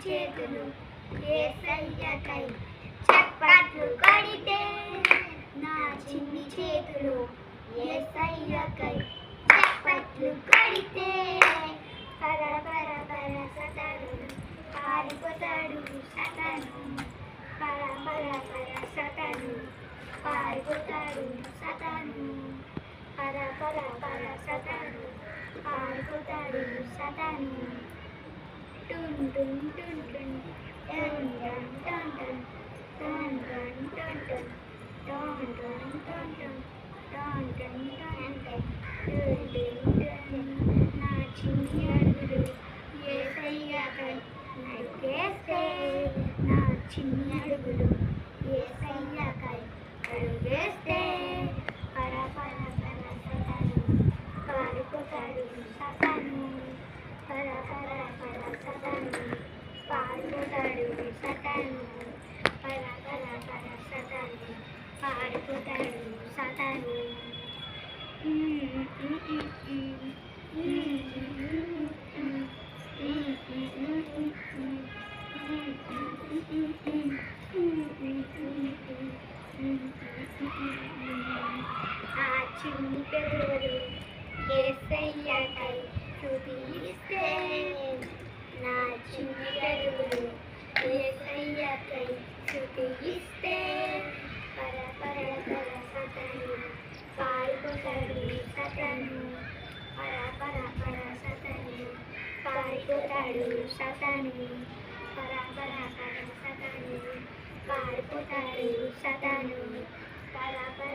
చేతులు యేసయ్యకై చప్పట్లు కొడితే నా చిన్ని చేతులు యేసయ్యకై చప్పట్లు కొడితే పర పర పర సతను పారిపోతాడు సతను పర పర పర సతను పారిపోతాడు సతను పర పర పర సతను పారిపోతాడు సతను టున్ టున్ టున్ టున్ టన్ టన్ టన్ టన్ టన్ టన్ టన్ టన్ టన్ టన్ టన్ టన్ టన్ టన్ టన్ టన్ నా చిన్ని అడుగులు యేసయ్యకై నడిపేస్తే నా చిన్ని అడుగులు యేసయ్యకై అడుగేస్తే పర పర పర సతను పారిపోతాడు సతను పర పర పర సతను పారిపోతాడు సతను పర పర పర సతను పారిపోతాడు సతను ఆ చిన్ని పెదవులు యేసయ్యకై స్తుతిస్తే నా చిన్ని పెదవులు యేసయ్యకై స్తుతిస్తే పర పర పర సతను పారిపోతాడు సతను పర పర పర సతను పారిపోతాడు సతను పర పర పర సతను పారిపోతాడు సతను పర పర